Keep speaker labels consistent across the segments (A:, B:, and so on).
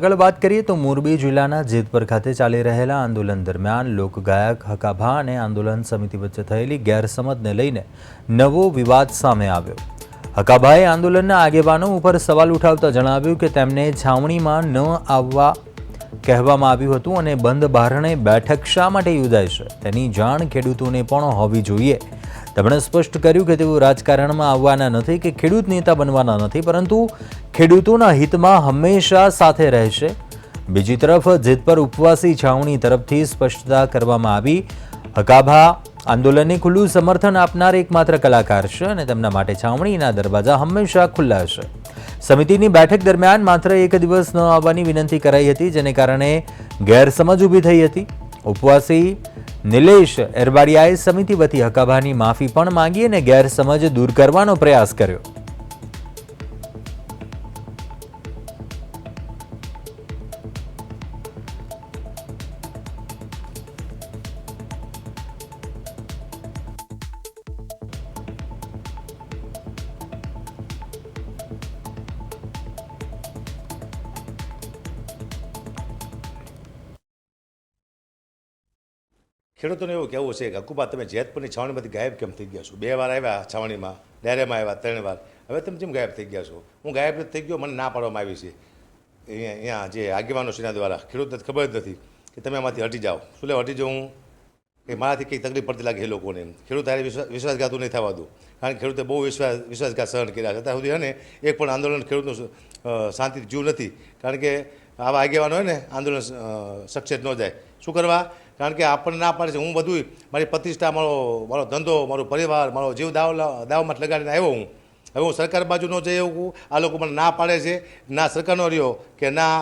A: આગળ વાત કરીએ તો મોરબી જિલ્લાના જેતપર ખાતે ચાલી રહેલા આંદોલન દરમિયાન લોકગાયક હકાભા અને આંદોલન સમિતિ વચ્ચે થયેલી ગેરસમજને લઈને નવો વિવાદ સામે આવ્યો। હકાભાએ આંદોલનના આગેવાનો ઉપર સવાલ ઉઠાવતા જણાવ્યું કે તેમને છાવણીમાં ન આવવા કહેવામાં આવ્યું હતું અને બંધ બારણે બેઠક શા માટે યોજાય છે તેની જાણ ખેડૂતોને પણ હોવી જોઈએ। તેમણે સ્પષ્ટ કર્યું કે તેઓ રાજકારણમાં આવવાના નથી કે ખેડૂત નેતા બનવાના નથી, પરંતુ ખેડૂતોના હિતમાં હંમેશા સાથે રહેશે। બીજી તરફ જેતપર ઉપવાસી છાવણી તરફથી સ્પષ્ટતા કરવામાં આવી। હકાભા આંદોલનને ખુલ્લું સમર્થન આપનાર એકમાત્ર કલાકાર છે અને તેમના માટે છાવણીના દરવાજા હંમેશા ખુલ્લા છે। સમિતિની બેઠક દરમિયાન માત્ર એક દિવસ ન આવવાની વિનંતી કરાઈ હતી, જેને કારણે ગેરસમજ ઊભી થઈ હતી। ઉપવાસી નિલેશ એરબાડિયાએ સમિતિ વતી હકાભાની માફી પણ માંગી અને ગેરસમજ દૂર કરવાનો પ્રયાસ કર્યો।
B: ખેડૂતોને એવું કહેવું છે કે હકુબા તમે જેતપુરની છાવણીમાંથી ગાયબ કેમ થઈ ગયા છો? 2 વાર આવ્યા છાવણીમાં, ડાયરેમાં આવ્યા 3 વાર, હવે તમે કેમ ગાયબ થઈ ગયા છો? હું ગાયબ થઈ ગયો, મને ના પાડવામાં આવી છે અહીંયા જે આગેવાનો સેના દ્વારા। ખેડૂતને ખબર જ નથી કે તમે આમાંથી હટી જાઓ। શું લે હટી જાઉં કે મારાથી કંઈ તકલીફ પડતી લાગે એ લોકોને? ખેડૂત હારે વિશ્વાસઘાતું નહીં થવા દો, કારણ કે ખેડૂતે બહુ વિશ્વાસઘાત સહન કર્યા છે। અત્યાર સુધી છે ને એક પણ આંદોલન ખેડૂતનું શાંતિથી જીવ નથી, કારણ કે આવા આગેવાનો હોય ને આંદોલન સક્સેસ ન જાય। શું કરવા? કારણ કે આપણને ના પાડે છે। હું બધું મારી પ્રતિષ્ઠા, મારો ધંધો, મારો પરિવાર, મારો જીવ દાવમાં લગાડીને આવ્યો હું। હવે હું સરકાર બાજુ ન જઈ એવું, આ લોકો મને ના પાડે છે, ના સરકારનો રહ્યો કે ના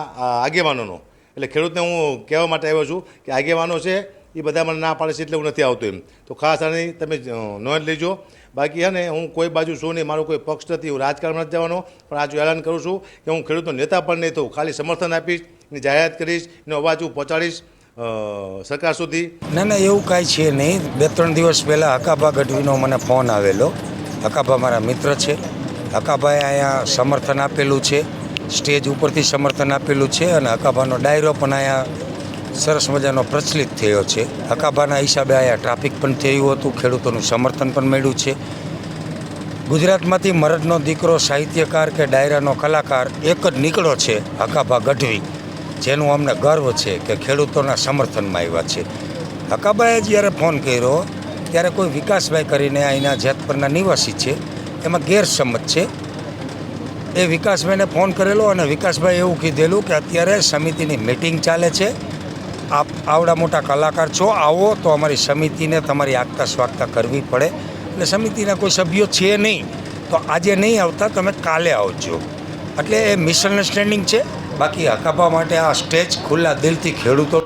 B: આગેવાનોનો। એટલે ખેડૂતને હું કહેવા માટે આવ્યો છું કે આગેવાનો છે એ બધા મને ના પાડે છે એટલે હું નથી આવતો એમ। તો ખાસ આની તમે નોંધ લેજો। બાકી છે ને હું કોઈ બાજુ છું નહીં, મારો કોઈ પક્ષ નથી, હું રાજકારણમાં નથી જવાનો, પણ આજે એલાન કરું છું કે હું ખેડૂતનો નેતા પણ નહીં થઉં, ખાલી સમર્થન આપીશ, એની જાહેરાત કરીશ, એનો અવાજ હું પહોંચાડીશ સરકાર સુધી।
C: ના એવું કાંઈ છે નહીં। 2-3 દિવસ પહેલાં હકાભા ગઢવીનો મને ફોન આવેલો। હકાભા મારા મિત્ર છે। હકાભાએ અહીંયા સમર્થન આપેલું છે, સ્ટેજ ઉપરથી સમર્થન આપેલું છે, અને હકાભાનો ડાયરો પણ અહીંયા સરસ મજાનો પ્રચલિત થયો છે। હકાભાના હિસાબે અહીંયા ટ્રાફિક પણ થયું હતું, ખેડૂતોનું સમર્થન પણ મળ્યું છે। ગુજરાતમાંથી મરદનો દીકરો, સાહિત્યકાર કે ડાયરાનો કલાકાર એક જ નીકળો છે, હકાભા ગઢવી, જેનું અમને ગર્વ છે કે ખેડૂતોના સમર્થનમાં આવ્યા છે। હકાભાએ જ્યારે ફોન કર્યો ત્યારે કોઈ વિકાસભાઈ કરીને અહીંના જેતપરના નિવાસી છે, એમાં ગેરસમજ છે। એ વિકાસભાઈને ફોન કરેલો અને વિકાસભાઈ એવું કીધેલું કે અત્યારે સમિતિની મિટિંગ ચાલે છે, આપ આવડા મોટા કલાકાર છો, આવો તો અમારી સમિતિને તમારી આગતા સ્વાગતા કરવી પડે। એટલે સમિતિના કોઈ સભ્યો છે નહીં, તો આજે નહીં આવતા, તમે કાલે આવજો। એટલે એ મિસઅન્ડરસ્ટેન્ડિંગ છે। બાકી હકાભા માટે આ સ્ટેજ ખુલ્લા દિલથી ખેડૂતો